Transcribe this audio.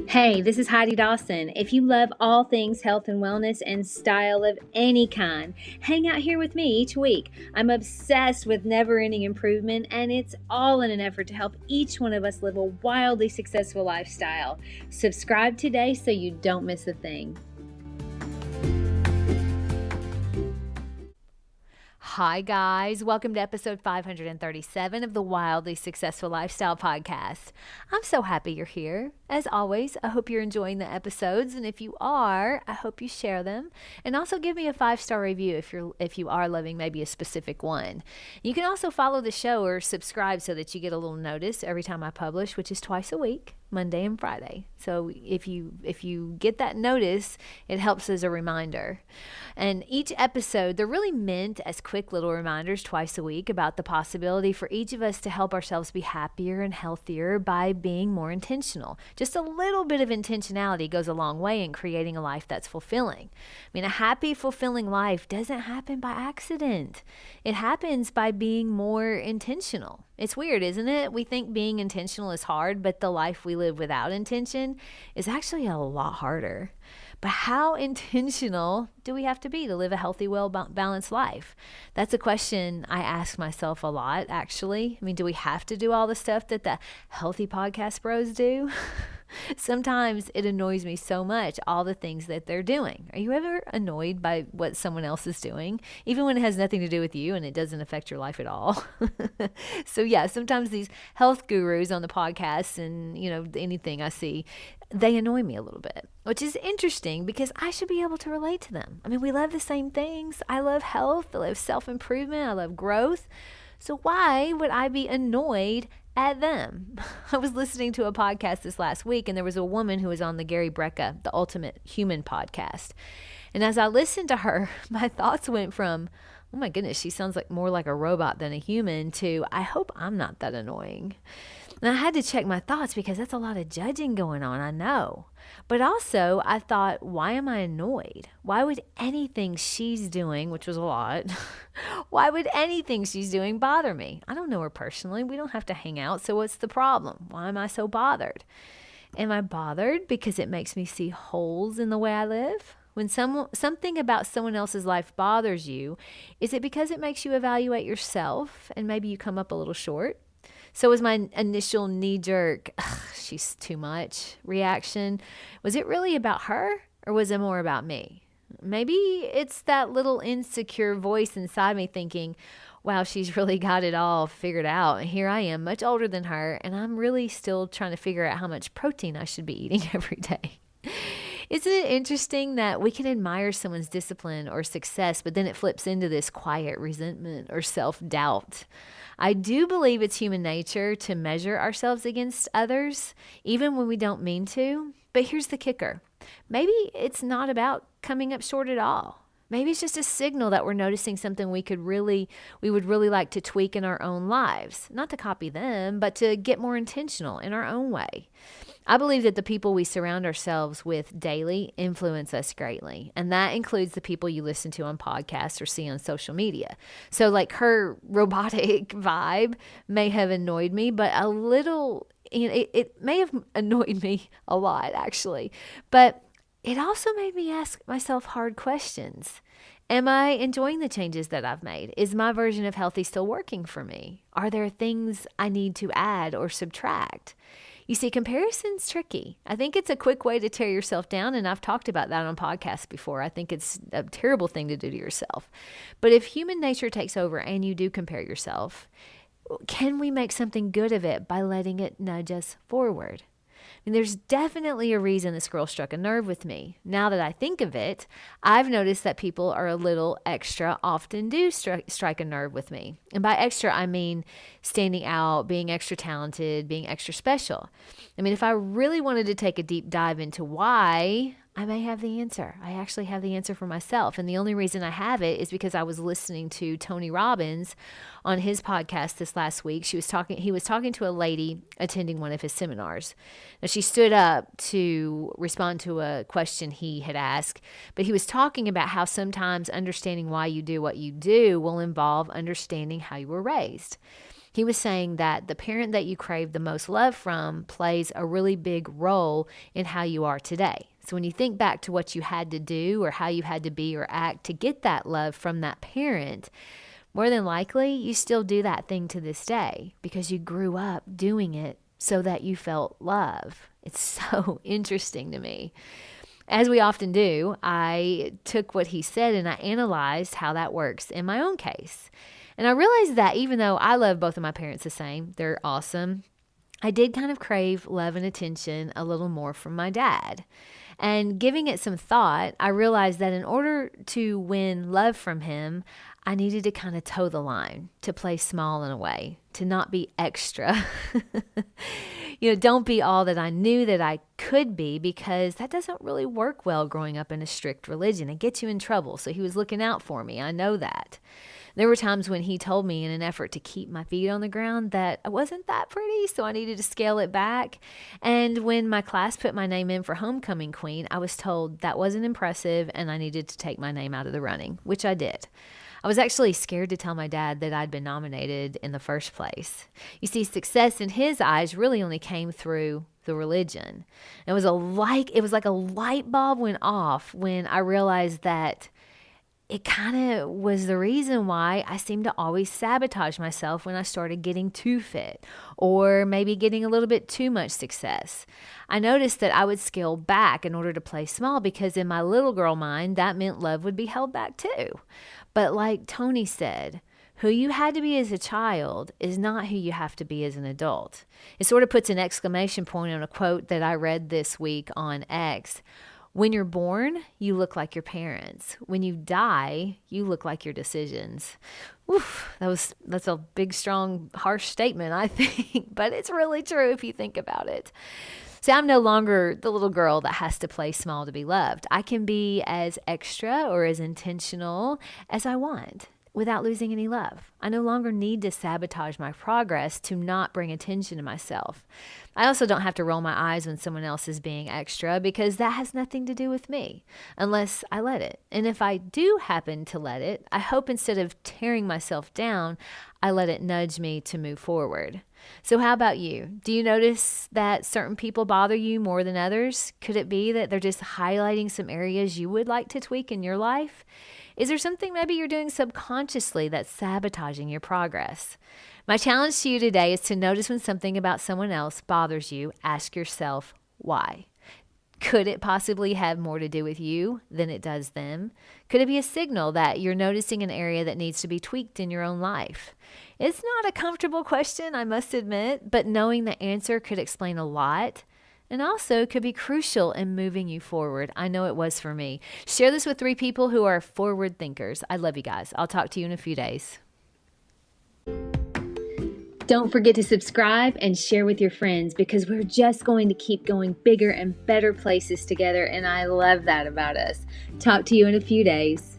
Hey, this is Heidi Dawson. If you love all things health and wellness and style of any kind, hang out here with me each week. I'm obsessed with never-ending improvement, and it's all in an effort to help each one of us live a wildly successful lifestyle. Subscribe today so you don't miss a thing. Hi, guys. Welcome to episode 537 of the Wildly Successful Lifestyle Podcast. I'm so happy you're here. As always, I hope you're enjoying the episodes, and if you are, I hope you share them. And also give me a 5-star review if you are loving maybe a specific one. You can also follow the show or subscribe so that you get a little notice every time I publish, which is twice a week. Monday and Friday. So if you get that notice, it helps as a reminder. And each episode, they're really meant as quick little reminders twice a week about the possibility for each of us to help ourselves be happier and healthier by being more intentional. Just a little bit of intentionality goes a long way in creating a life that's fulfilling. I mean, a happy, fulfilling life doesn't happen by accident. It happens by being more intentional. It's weird, isn't it? We think being intentional is hard, but the life we live without intention is actually a lot harder. But how intentional do we have to be to live a healthy, well-balanced life? That's a question I ask myself a lot, actually. I mean, do we have to do all the stuff that the healthy podcast bros do? Sometimes it annoys me so much, all the things that they're doing. Are you ever annoyed by what someone else is doing, even when it has nothing to do with you and it doesn't affect your life at all? So yeah, sometimes these health gurus on the podcast and, anything I see, they annoy me a little bit, which is interesting because I should be able to relate to them. I mean, we love the same things. I love health. I love self-improvement. I love growth. So why would I be annoyed at them? I was listening to a podcast this last week, and there was a woman who was on the Gary Brecka, the Ultimate Human podcast. And as I listened to her, my thoughts went from, oh my goodness, she sounds like more like a robot than a human, to I hope I'm not that annoying. And I had to check my thoughts because that's a lot of judging going on, I know. But also I thought, why am I annoyed? Why would anything she's doing, which was a lot, why would anything she's doing bother me? I don't know her personally. We don't have to hang out. So what's the problem? Why am I so bothered? Am I bothered because it makes me see holes in the way I live? When something about someone else's life bothers you, is it because it makes you evaluate yourself and maybe you come up a little short? So was my initial knee-jerk, she's too much reaction, was it really about her or was it more about me? Maybe it's that little insecure voice inside me thinking, wow, she's really got it all figured out. And here I am, much older than her, and I'm really still trying to figure out how much protein I should be eating every day. Isn't it interesting that we can admire someone's discipline or success, but then it flips into this quiet resentment or self-doubt? I do believe it's human nature to measure ourselves against others, even when we don't mean to. But here's the kicker. Maybe it's not about coming up short at all. Maybe it's just a signal that we're noticing something we would really like to tweak in our own lives. Not to copy them, but to get more intentional in our own way. I believe that the people we surround ourselves with daily influence us greatly. And that includes the people you listen to on podcasts or see on social media. So like her robotic vibe may have annoyed me, but a little, it may have annoyed me a lot actually. But it also made me ask myself hard questions. Am I enjoying the changes that I've made? Is my version of healthy still working for me? Are there things I need to add or subtract? You see, comparison's tricky. I think it's a quick way to tear yourself down, and I've talked about that on podcasts before. I think it's a terrible thing to do to yourself. But if human nature takes over and you do compare yourself, can we make something good of it by letting it nudge us forward? I mean, there's definitely a reason this girl struck a nerve with me. Now that I think of it, I've noticed that people are a little extra often do strike a nerve with me. And by extra, I mean standing out, being extra talented, being extra special. I mean, if I really wanted to take a deep dive into why, I may have the answer. I actually have the answer for myself. And the only reason I have it is because I was listening to Tony Robbins on his podcast this last week. He was talking to a lady attending one of his seminars. Now, she stood up to respond to a question he had asked, but he was talking about how sometimes understanding why you do what you do will involve understanding how you were raised. He was saying that the parent that you crave the most love from plays a really big role in how you are today. So when you think back to what you had to do or how you had to be or act to get that love from that parent, more than likely you still do that thing to this day because you grew up doing it so that you felt love. It's so interesting to me. As we often do, I took what he said and I analyzed how that works in my own case. And I realized that even though I love both of my parents the same, they're awesome, I did kind of crave love and attention a little more from my dad. And giving it some thought, I realized that in order to win love from him, I needed to kind of toe the line, to play small in a way, to not be extra. Don't be all that I knew that I could be, because that doesn't really work well growing up in a strict religion. It gets you in trouble. So he was looking out for me. I know that. There were times when he told me in an effort to keep my feet on the ground that I wasn't that pretty, so I needed to scale it back. And when my class put my name in for homecoming queen, I was told that wasn't impressive and I needed to take my name out of the running, which I did. I was actually scared to tell my dad that I'd been nominated in the first place. You see, success in his eyes really only came through the religion. It was like a light bulb went off when I realized that it kind of was the reason why I seemed to always sabotage myself when I started getting too fit or maybe getting a little bit too much success. I noticed that I would scale back in order to play small because in my little girl mind, that meant love would be held back too. But like Tony said, who you had to be as a child is not who you have to be as an adult. It sort of puts an exclamation point on a quote that I read this week on X. When you're born, you look like your parents. When you die, you look like your decisions. Oof, that's a big, strong, harsh statement, I think, but it's really true if you think about it. See, I'm no longer the little girl that has to play small to be loved. I can be as extra or as intentional as I want without losing any love. I no longer need to sabotage my progress to not bring attention to myself. I also don't have to roll my eyes when someone else is being extra because that has nothing to do with me unless I let it. And if I do happen to let it, I hope instead of tearing myself down, I let it nudge me to move forward. So how about you? Do you notice that certain people bother you more than others? Could it be that they're just highlighting some areas you would like to tweak in your life? Is there something maybe you're doing subconsciously that's sabotaging your progress? My challenge to you today is to notice when something about someone else bothers you. Ask yourself, why? Could it possibly have more to do with you than it does them? Could it be a signal that you're noticing an area that needs to be tweaked in your own life? It's not a comfortable question, I must admit, but knowing the answer could explain a lot and also could be crucial in moving you forward. I know it was for me. Share this with 3 people who are forward thinkers. I love you guys. I'll talk to you in a few days. Don't forget to subscribe and share with your friends because we're just going to keep going bigger and better places together, and I love that about us. Talk to you in a few days.